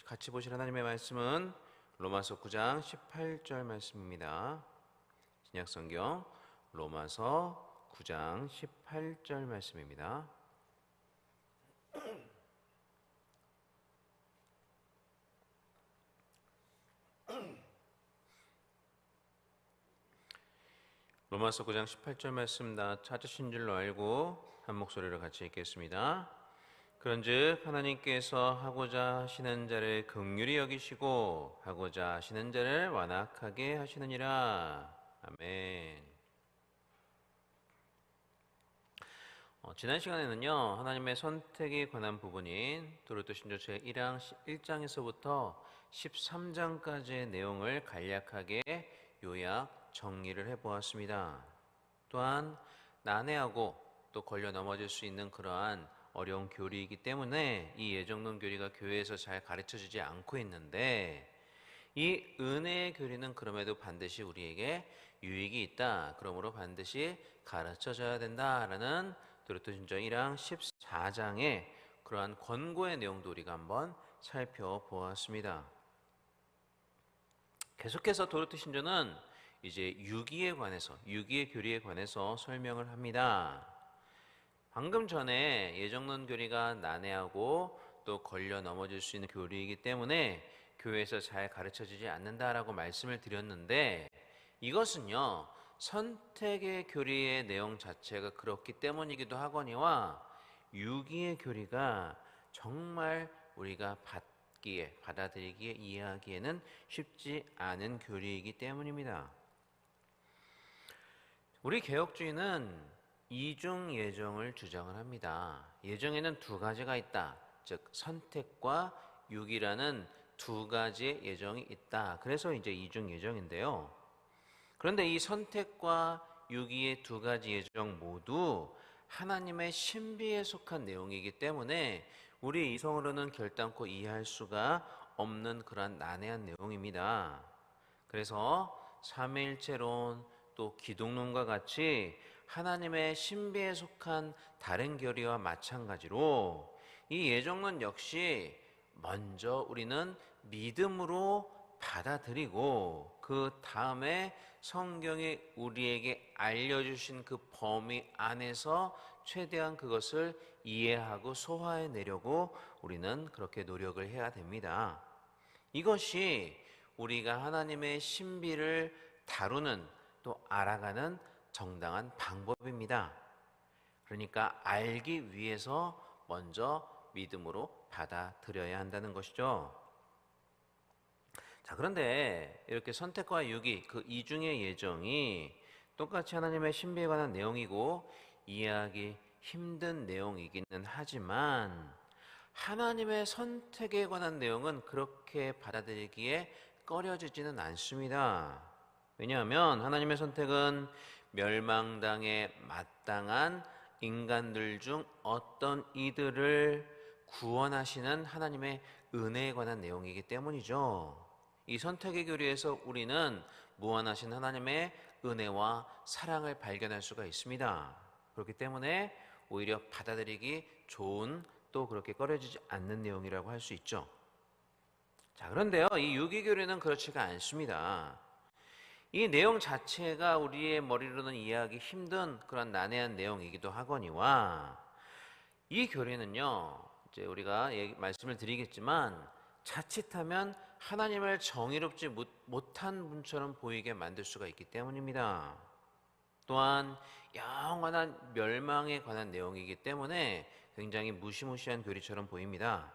같이 보실 하나님의 말씀은 로마서 9장 18절 말씀입니다. 신약성경 로마서 9장 18절 말씀입니다. 로마서 9장 18절 말씀 다 찾으신 줄로 알고 한 목소리로 같이 읽겠습니다. 그런즉 하나님께서 하고자 하시는 자를 긍휼히 여기시고 하고자 하시는 자를 완악하게 하시느니라. 아멘. 지난 시간에는요, 하나님의 선택에 관한 부분인 도르토신조 제1장 1장에서부터 13장까지의 내용을 간략하게 요약 정리를 해보았습니다. 또한 난해하고 또 걸려 넘어질 수 있는 그러한 어려운 교리이기 때문에 이 예정론 교리가 교회에서 잘 가르쳐지지 않고 있는데, 이 은혜의 교리는 그럼에도 반드시 우리에게 유익이 있다. 그러므로 반드시 가르쳐져야 된다라는 도르토신조 1장 14장의 그러한 권고의 내용도 우리가 한번 살펴보았습니다. 계속해서 도르토신조는 이제 유기의 교리에 관해서 설명을 합니다. 방금 전에 예정론 교리가 난해하고 또 걸려 넘어질 수 있는 교리이기 때문에 교회에서 잘 가르쳐지지 않는다라고 말씀을 드렸는데, 이것은요, 선택의 교리의 내용 자체가 그렇기 때문이기도 하거니와 유기의 교리가 정말 우리가 받아들이기에 이해하기에는 쉽지 않은 교리이기 때문입니다. 우리 개혁주의는 이중 예정을 주장을 합니다. 예정에는 두 가지가 있다. 즉 선택과 유기라는 두 가지의 예정이 있다. 그래서 이제 이중 예정인데요. 그런데 이 선택과 유기의 두 가지 예정 모두 하나님의 신비에 속한 내용이기 때문에 우리 이성으로는 결단코 이해할 수가 없는 그런 난해한 내용입니다. 그래서 삼위일체론 또 기독론과 같이 하나님의 신비에 속한 다른 교리와 마찬가지로 이 예정론 역시 먼저 우리는 믿음으로 받아들이고 그 다음에 성경이 우리에게 알려주신 그 범위 안에서 최대한 그것을 이해하고 소화해내려고 우리는 그렇게 노력을 해야 됩니다. 이것이 우리가 하나님의 신비를 다루는 또 알아가는 정당한 방법입니다. 그러니까 알기 위해서 먼저 믿음으로 받아들여야 한다는 것이죠. 자, 그런데 이렇게 선택과 유기, 그 이중의 예정이 똑같이 하나님의 신비에 관한 내용이고 이해하기 힘든 내용이기는 하지만 하나님의 선택에 관한 내용은 그렇게 받아들이기에 꺼려지지는 않습니다. 왜냐하면 하나님의 선택은 멸망당에 마땅한 인간들 중 어떤 이들을 구원하시는 하나님의 은혜에 관한 내용이기 때문이죠. 이 선택의 교리에서 우리는 무한하신 하나님의 은혜와 사랑을 발견할 수가 있습니다. 그렇기 때문에 오히려 받아들이기 좋은, 또 그렇게 꺼려지지 않는 내용이라고 할 수 있죠. 자, 그런데요, 이 유기교리는 그렇지가 않습니다. 이 내용 자체가 우리의 머리로는 이해하기 힘든 그런 난해한 내용이기도 하거니와 이 교리는요, 이제 우리가 말씀을 드리겠지만 자칫하면 하나님을 정의롭지 못한 분처럼 보이게 만들 수가 있기 때문입니다. 또한 영원한 멸망에 관한 내용이기 때문에 굉장히 무시무시한 교리처럼 보입니다.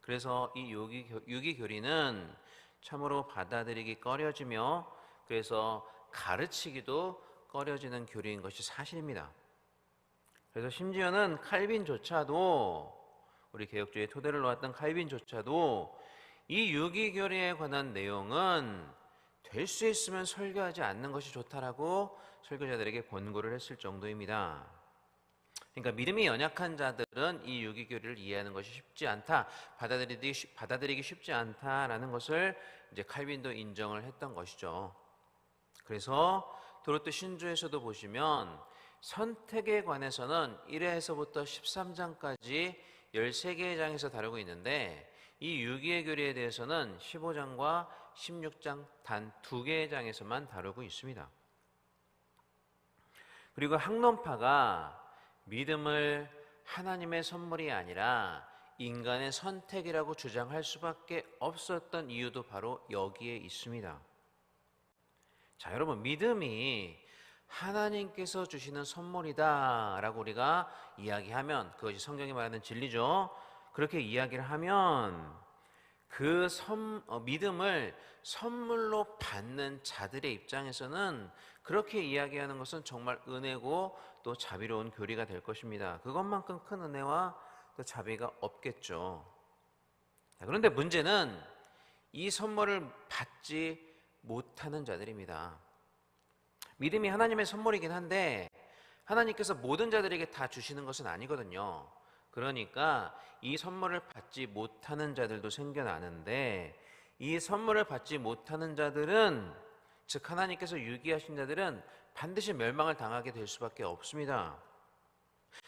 그래서 이 유기 교리는 참으로 받아들이기 꺼려지며 그래서 가르치기도 꺼려지는 교리인 것이 사실입니다. 그래서 심지어는 칼빈조차도, 우리 개혁주의의 토대를 놓았던 칼빈조차도 이 유기교리에 관한 내용은 될 수 있으면 설교하지 않는 것이 좋다라고 설교자들에게 권고를 했을 정도입니다. 그러니까 믿음이 연약한 자들은 이 유기교리를 이해하는 것이 쉽지 않다, 받아들이기 쉽지 않다라는 것을 이제 칼빈도 인정을 했던 것이죠. 그래서 도르토 신조에서도 보시면 선택에 관해서는 1회에서부터 13장까지 13개의 장에서 다루고 있는데 이 유기의 교리에 대해서는 15장과 16장 단 2개의 장에서만 다루고 있습니다. 그리고 학론파가 믿음을 하나님의 선물이 아니라 인간의 선택이라고 주장할 수밖에 없었던 이유도 바로 여기에 있습니다. 자, 여러분, 믿음이 하나님께서 주시는 선물이다 라고 우리가 이야기하면, 그것이 성경이 말하는 진리죠. 그렇게 이야기를 하면 그 믿음을 선물로 받는 자들의 입장에서는 그렇게 이야기하는 것은 정말 은혜고 또 자비로운 교리가 될 것입니다. 그것만큼 큰 은혜와 또 자비가 없겠죠. 그런데 문제는 이 선물을 받지 못하는 자들입니다. 믿음이 하나님의 선물이긴 한데 하나님께서 모든 자들에게 다 주시는 것은 아니거든요. 그러니까 이 선물을 받지 못하는 자들도 생겨나는데, 이 선물을 받지 못하는 자들은, 즉 하나님께서 유기하신 자들은 반드시 멸망을 당하게 될 수밖에 없습니다.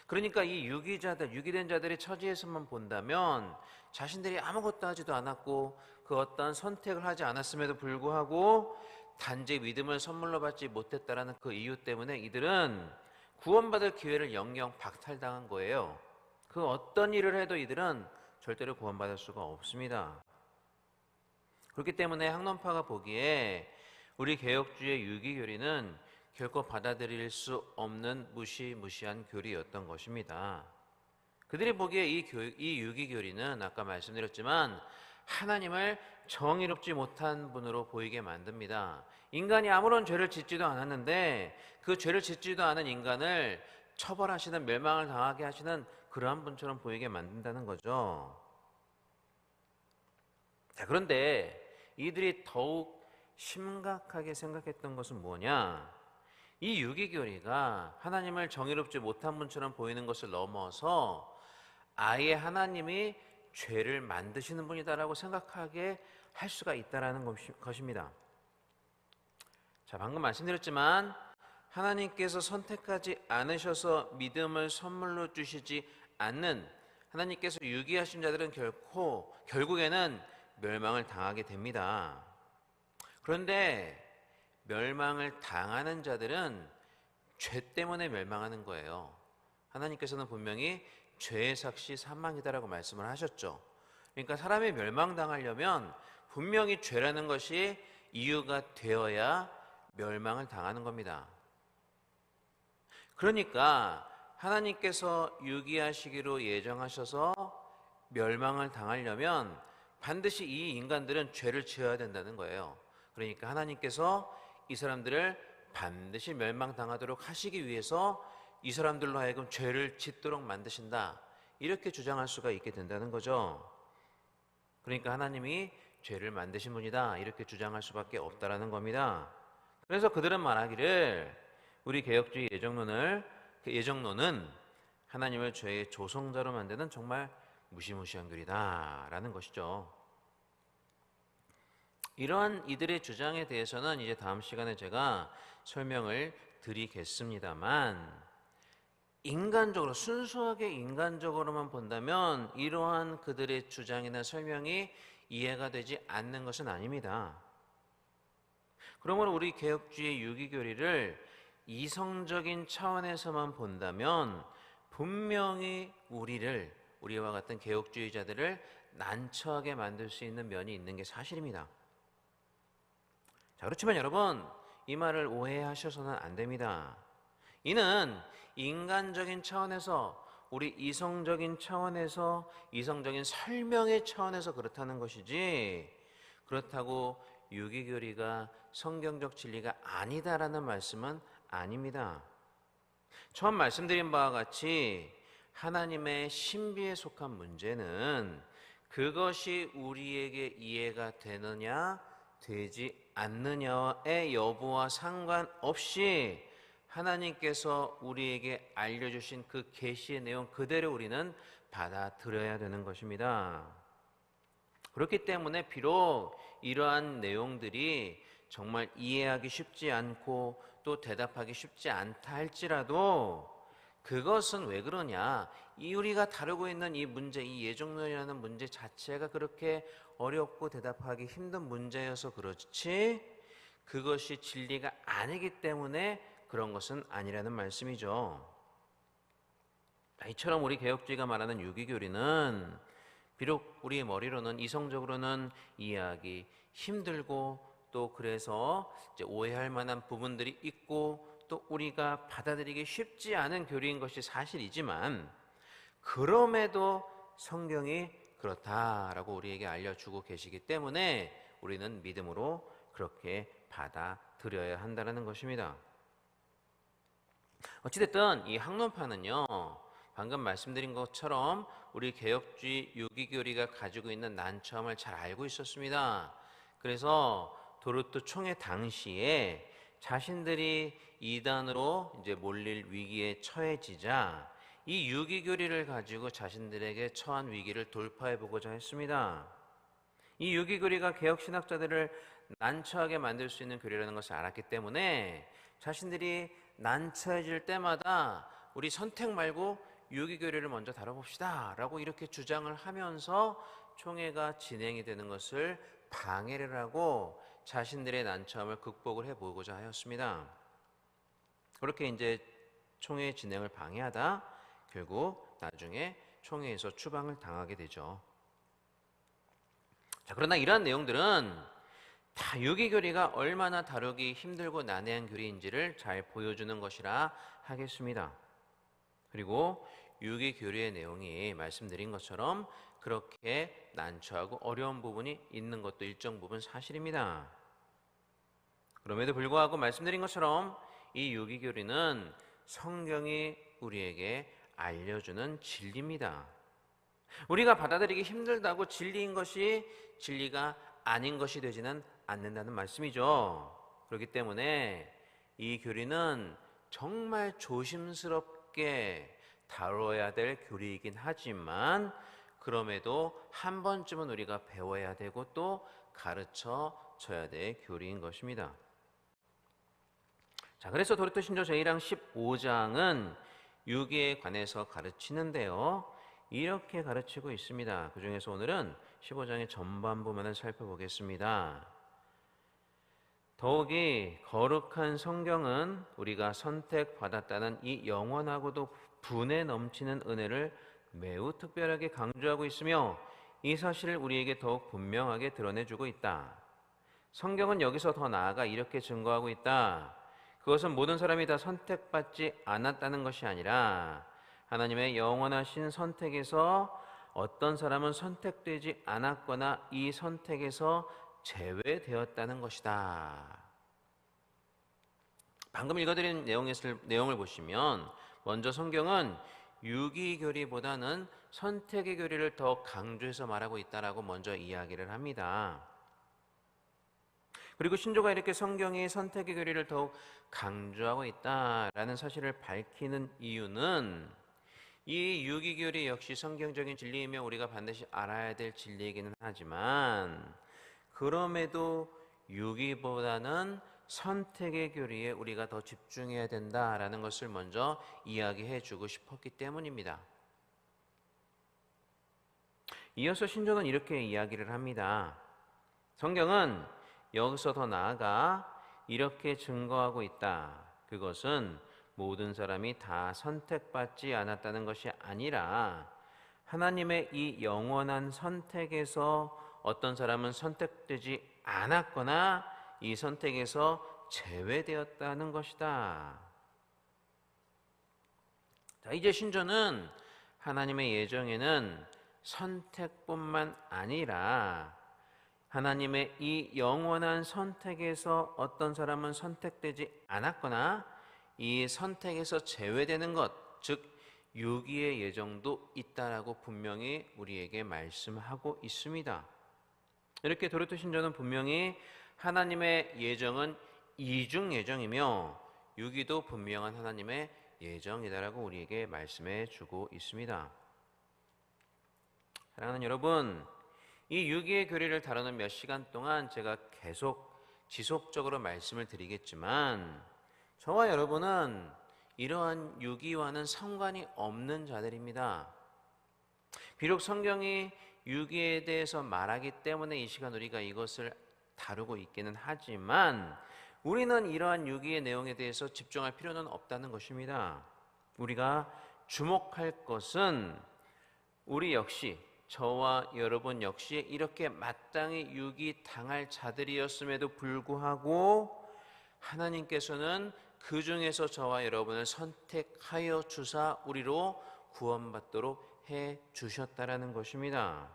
그러니까 이 유기된 자들의 처지에서만 본다면 자신들이 아무것도 하지도 않았고 그 어떠한 선택을 하지 않았음에도 불구하고 단지 믿음을 선물로 받지 못했다라는 그 이유 때문에 이들은 구원받을 기회를 영영 박탈당한 거예요. 그 어떤 일을 해도 이들은 절대로 구원받을 수가 없습니다. 그렇기 때문에 학론파가 보기에 우리 개혁주의 유기교리는 결코 받아들일 수 없는 무시무시한 교리였던 것입니다. 그들이 보기에 이 유기교리는 아까 말씀드렸지만 하나님을 정의롭지 못한 분으로 보이게 만듭니다. 인간이 아무런 죄를 짓지도 않았는데 그 죄를 짓지도 않은 인간을 처벌하시는, 멸망을 당하게 하시는 그러한 분처럼 보이게 만든다는 거죠. 자, 그런데 이들이 더욱 심각하게 생각했던 것은 뭐냐? 이 유기교리가 하나님을 정의롭지 못한 분처럼 보이는 것을 넘어서 아예 하나님이 죄를 만드시는 분이다라고 생각하게 할 수가 있다라는 것입니다. 자, 방금 말씀드렸지만 하나님께서 선택하지 않으셔서 믿음을 선물로 주시지 않는, 하나님께서 유기하신 자들은 결국에는 멸망을 당하게 됩니다. 그런데 멸망을 당하는 자들은 죄 때문에 멸망하는 거예요. 하나님께서는 분명히 죄의 삭시 사망이다라고 말씀을 하셨죠. 그러니까 사람이 멸망당하려면 분명히 죄라는 것이 이유가 되어야 멸망을 당하는 겁니다. 그러니까 하나님께서 유기하시기로 예정하셔서 멸망을 당하려면 반드시 이 인간들은 죄를 지어야 된다는 거예요. 그러니까 하나님께서 이 사람들을 반드시 멸망당하도록 하시기 위해서 이 사람들로 하여금 죄를 짓도록 만드신다, 이렇게 주장할 수가 있게 된다는 거죠. 그러니까 하나님이 죄를 만드신 분이다, 이렇게 주장할 수밖에 없다라는 겁니다. 그래서 그들은 말하기를 우리 개혁주의 예정론은 하나님을 죄의 조성자로 만드는 정말 무시무시한 교리다라는 것이죠. 이러한 이들의 주장에 대해서는 이제 다음 시간에 제가 설명을 드리겠습니다만, 순수하게 인간적으로만 본다면 이러한 그들의 주장이나 설명이 이해가 되지 않는 것은 아닙니다. 그러므로 우리 개혁주의 유기교리를 이성적인 차원에서만 본다면 분명히 우리와 같은 개혁주의자들을 난처하게 만들 수 있는 면이 있는 게 사실입니다. 자, 그렇지만 여러분, 이 말을 오해하셔서는 안 됩니다. 이는 인간적인 차원에서, 우리 이성적인 차원에서, 이성적인 설명의 차원에서 그렇다는 것이지, 그렇다고 유기교리가 성경적 진리가 아니다라는 말씀은 아닙니다. 처음 말씀드린 바와 같이 하나님의 신비에 속한 문제는 그것이 우리에게 이해가 되느냐 되지 않느냐의 여부와 상관없이 하나님께서 우리에게 알려주신 그 계시의 내용 그대로 우리는 받아들여야 되는 것입니다. 그렇기 때문에 비록 이러한 내용들이 정말 이해하기 쉽지 않고 또 대답하기 쉽지 않다 할지라도 그것은 왜 그러냐? 이 우리가 다루고 있는 이 문제, 이 예정론이라는 문제 자체가 그렇게 어렵고 대답하기 힘든 문제여서 그렇지, 그것이 진리가 아니기 때문에 그런 것은 아니라는 말씀이죠. 이처럼 우리 개혁주의가 말하는 유기교리는 비록 우리의 머리로는 이성적으로는 이해하기 힘들고, 또 그래서 이제 오해할 만한 부분들이 있고, 또 우리가 받아들이기 쉽지 않은 교리인 것이 사실이지만, 그럼에도 성경이 그렇다라고 우리에게 알려주고 계시기 때문에 우리는 믿음으로 그렇게 받아들여야 한다는 것입니다. 어찌됐든 이 학론파는요, 방금 말씀드린 것처럼 우리 개혁주의 유기교리가 가지고 있는 난처함을 잘 알고 있었습니다. 그래서 도르트 총회 당시에 자신들이 이단으로 이제 몰릴 위기에 처해지자 이 유기교리를 가지고 자신들에게 처한 위기를 돌파해 보고자 했습니다. 이 유기교리가 개혁신학자들을 난처하게 만들 수 있는 교리라는 것을 알았기 때문에 자신들이 난처해질 때마다 우리 선택 말고 유기교리를 먼저 다뤄봅시다 라고 이렇게 주장을 하면서 총회가 진행이 되는 것을 방해를 하고 자신들의 난처함을 극복을 해보고자 하였습니다. 그렇게 이제 총회 진행을 방해하다 결국 나중에 총회에서 추방을 당하게 되죠. 자, 그러나 이러한 내용들은 다 유기교리가 얼마나 다루기 힘들고 난해한 교리인지를 잘 보여주는 것이라 하겠습니다. 그리고 유기교리의 내용이 말씀드린 것처럼 그렇게 난처하고 어려운 부분이 있는 것도 일정 부분 사실입니다. 그럼에도 불구하고 말씀드린 것처럼 이 유기교리는 성경이 우리에게 알려주는 진리입니다. 우리가 받아들이기 힘들다고 진리인 것이 진리가 아닌 것이 되지는 않는다는 말씀이죠. 그렇기 때문에 이 교리는 정말 조심스럽게 다뤄야 될 교리이긴 하지만 그럼에도 한 번쯤은 우리가 배워야 되고 또 가르쳐 줘야 될 교리인 것입니다. 자, 그래서 도르트 신조 제1강 15장은 유기에 관해서 가르치는데요. 이렇게 가르치고 있습니다. 그 중에서 오늘은 15장의 전반부만을 살펴보겠습니다. 더욱이 거룩한 성경은 우리가 선택받았다는 이 영원하고도 분에 넘치는 은혜를 매우 특별하게 강조하고 있으며 이 사실을 우리에게 더욱 분명하게 드러내주고 있다. 성경은 여기서 더 나아가 이렇게 증거하고 있다. 그것은 모든 사람이 다 선택받지 않았다는 것이 아니라 하나님의 영원하신 선택에서 어떤 사람은 선택되지 않았거나 이 선택에서 제외되었다는 것이다. 방금 읽어드린 내용을 보시면 먼저 성경은 유기교리보다는 선택의 교리를 더 강조해서 말하고 있다라고 먼저 이야기를 합니다. 그리고 신조가 이렇게 성경이 선택의 교리를 더욱 강조하고 있다라는 사실을 밝히는 이유는 이 유기교리 역시 성경적인 진리이며 우리가 반드시 알아야 될 진리이기는 하지만 그럼에도 유기보다는 선택의 교리에 우리가 더 집중해야 된다라는 것을 먼저 이야기해 주고 싶었기 때문입니다. 이어서 신조는 이렇게 이야기를 합니다. 성경은 여기서 더 나아가 이렇게 증거하고 있다. 그것은 모든 사람이 다 선택받지 않았다는 것이 아니라 하나님의 이 영원한 선택에서 어떤 사람은 선택되지 않았거나 이 선택에서 제외되었다는 것이다. 자, 이제 신조는 하나님의 예정에는 선택뿐만 아니라 하나님의 이 영원한 선택에서 어떤 사람은 선택되지 않았거나 이 선택에서 제외되는 것, 즉 유기의 예정도 있다라고 분명히 우리에게 말씀하고 있습니다. 이렇게 도르트 신조는 분명히 하나님의 예정은 이중 예정이며 유기도 분명한 하나님의 예정이다라고 우리에게 말씀해 주고 있습니다. 사랑하는 여러분, 이 유기의 교리를 다루는 몇 시간 동안 제가 계속 지속적으로 말씀을 드리겠지만 저와 여러분은 이러한 유기와는 상관이 없는 자들입니다. 비록 성경이 유기에 대해서 말하기 때문에 이 시간 우리가 이것을 다루고 있기는 하지만 우리는 이러한 유기의 내용에 대해서 집중할 필요는 없다는 것입니다. 우리가 주목할 것은 우리 역시, 저와 여러분 역시 이렇게 마땅히 유기당할 자들이었음에도 불구하고 하나님께서는 그 중에서 저와 여러분을 선택하여 주사 우리로 구원받도록 해 주셨다라는 것입니다.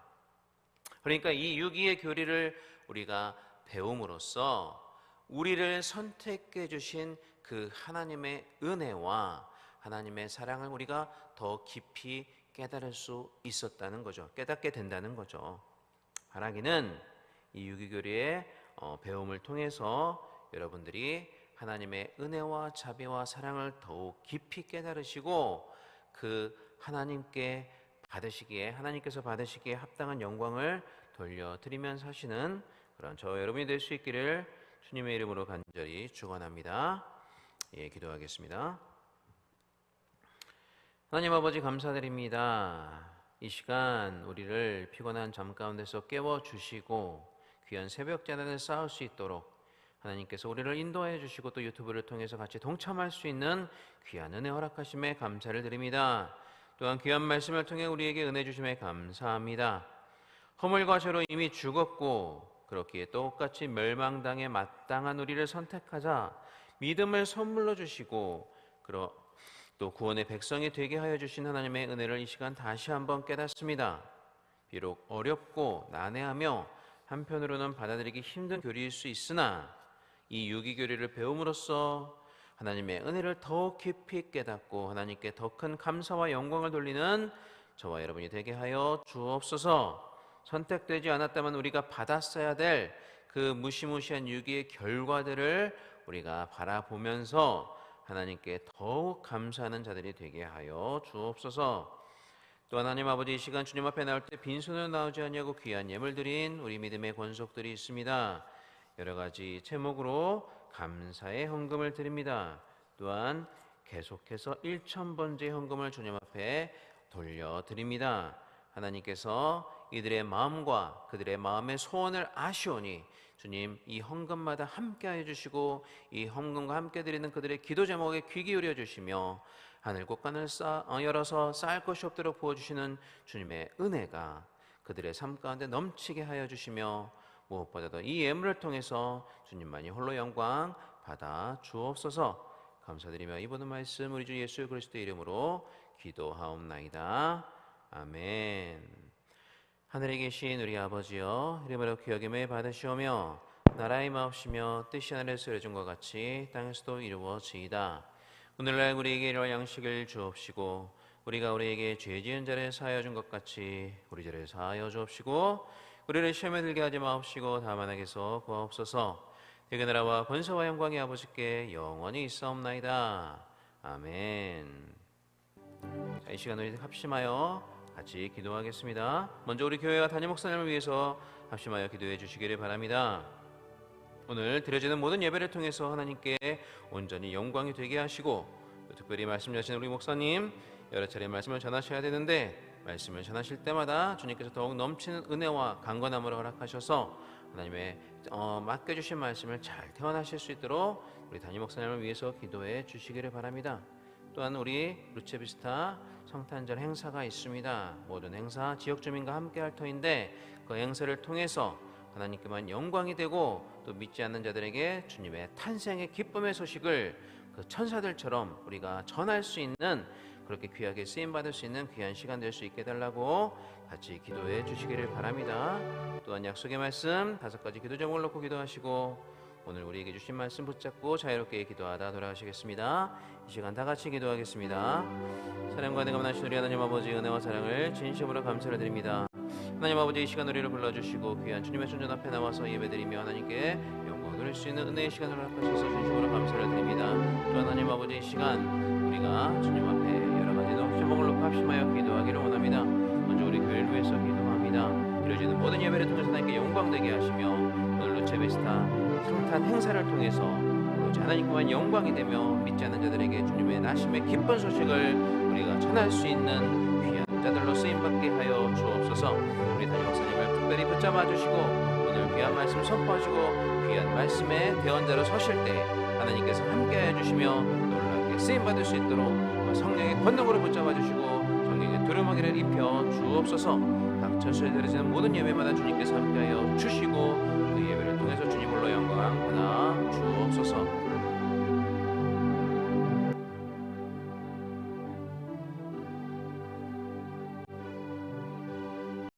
그러니까 이 유기의 교리를 우리가 배움으로써 우리를 선택해 주신 그 하나님의 은혜와 하나님의 사랑을 우리가 더 깊이 깨달을 수 있었다는 거죠. 깨닫게 된다는 거죠. 바라기는 이 유기교리의 배움을 통해서 여러분들이 하나님의 은혜와 자비와 사랑을 더욱 깊이 깨달으시고 그 하나님께서 받으시기에 합당한 영광을 돌려드리면 사시는 그런 저 여러분이 될 수 있기를 주님의 이름으로 간절히 축원합니다. 기도하겠습니다. 하나님 아버지 감사드립니다. 이 시간 우리를 피곤한 잠 가운데서 깨워주시고 귀한 새벽 제단을 쌓을 수 있도록 하나님께서 우리를 인도하여 주시고 또 유튜브를 통해서 같이 동참할 수 있는 귀한 은혜 허락하심에 감사를 드립니다. 또한 귀한 말씀을 통해 우리에게 은혜 주심에 감사합니다. 허물과 죄로 이미 죽었고 그렇기에 똑같이 멸망당에 마땅한 우리를 선택하자 믿음을 선물로 주시고 또 구원의 백성이 되게 하여 주신 하나님의 은혜를 이 시간 다시 한번 깨닫습니다. 비록 어렵고 난해하며 한편으로는 받아들이기 힘든 교리일 수 있으나 이 유기교리를 배움으로써 하나님의 은혜를 더욱 깊이 깨닫고 하나님께 더 큰 감사와 영광을 돌리는 저와 여러분이 되게 하여 주옵소서. 선택되지 않았다면 우리가 받았어야 될 그 무시무시한 유기의 결과들을 우리가 바라보면서 하나님께 더욱 감사하는 자들이 되게 하여 주옵소서. 또 하나님 아버지 이 시간 주님 앞에 나올 때 빈손으로 나오지 않냐고 귀한 예물 드린 우리 믿음의 권속들이 있습니다. 여러 가지 제목으로 감사의 헌금을 드립니다. 또한 계속해서 1,000번째 헌금을 주님 앞에 돌려드립니다. 하나님께서 이들의 마음과 그들의 마음의 소원을 아시오니 주님 이 헌금마다 함께하여 주시고 이 헌금과 함께 드리는 그들의 기도 제목에 귀 기울여 주시며 하늘 곳간을 열어서 쌓을 것이 없도록 부어주시는 주님의 은혜가 그들의 삶 가운데 넘치게 하여 주시며 무엇보다도 이 예물을 통해서 주님만이 홀로 영광 받아 주옵소서. 감사드리며 이 모든 말씀 우리 주 예수 그리스도의 이름으로 기도하옵나이다. 아멘. 하늘에 계신 우리 아버지여 이름으로 귀하김을 받으시오며 나라의 마옵시며 뜻이 하늘에서 이루어진 것 같이 땅에서도 이루어지이다. 오늘날 우리에게 이러한 양식을 주옵시고 우리가 우리에게 죄 지은 자를 사하여 준 것 같이 우리 죄를 사하여 주옵시고 우리를 시험에 들게 하지 마옵시고 다만 악에서 구하옵소서. 되게 나라와 권세와 영광이 아버지께 영원히 있사옵나이다. 아멘. 자, 이 시간 우리 합심하여 같이 기도하겠습니다. 먼저 우리 교회와 담임 목사님을 위해서 합심하여 기도해 주시기를 바랍니다. 오늘 드려지는 모든 예배를 통해서 하나님께 온전히 영광이 되게 하시고 특별히 말씀 주신 우리 목사님 여러 차례 말씀을 전하셔야 되는데 말씀을 전하실 때마다 주님께서 더욱 넘치는 은혜와 강건함으로 허락하셔서 하나님의 맡겨주신 말씀을 잘 태워나실 수 있도록 우리 담임 목사님을 위해서 기도해 주시기를 바랍니다. 또한 우리 루체비스타 성탄절 행사가 있습니다. 모든 행사 지역 주민과 함께 할 터인데 그 행사를 통해서 하나님께만 영광이 되고 또 믿지 않는 자들에게 주님의 탄생의 기쁨의 소식을 그 천사들처럼 우리가 전할 수 있는 그렇게 귀하게 쓰임받을 수 있는 귀한 시간 될 수 있게 해달라고 같이 기도해 주시기를 바랍니다. 또한 약속의 말씀 5가지 기도 제목을 놓고 기도하시고 오늘 우리에게 주신 말씀 붙잡고 자유롭게 기도하다 돌아가시겠습니다. 이 시간 다 같이 기도하겠습니다. 사랑과 내가 원하신 우리 하나님 아버지 은혜와 사랑을 진심으로 감사를 드립니다. 하나님 아버지 이 시간 우리를 불러주시고 귀한 주님의 손전 앞에 나와서 예배드리며 하나님께 영광을 돌릴 수 있는 은혜의 시간을 허락하셔서 진심으로 감사를 드립니다. 또 하나님 아버지 이 시간 우리가 주님 앞에 여러 가지 제목을 놓고 합심하여 기도하기를 원합니다. 먼저 우리 교회를 위해서 기도합니다. 이루어지는 모든 예배를 통해서 하나님께 영광되게 하시며 오늘 루체비스타 성탄 행사를 통해서 오직 하나님께만 영광이 되며 믿지 않는 자들에게 주님의 나심의 기쁜 소식을 우리가 전할 수 있는 귀한 자들로 쓰임받게 하여 주옵소서. 우리 담임 목사님을 특별히 붙잡아 주시고 오늘 귀한 말씀 선포하시고 귀한 말씀의 대언자로 서실 때 하나님께서 함께하여 주시며 놀랍게 쓰임받을 수 있도록 성령의 권능으로 붙잡아 주시고 성령의 두루마기를 입혀 주옵소서. 각 처소에 드려지는 모든 예배마다 주님께서 함께하여 주시고 그 예배를 통해서 주님 홀로 영광 받아 주옵소서.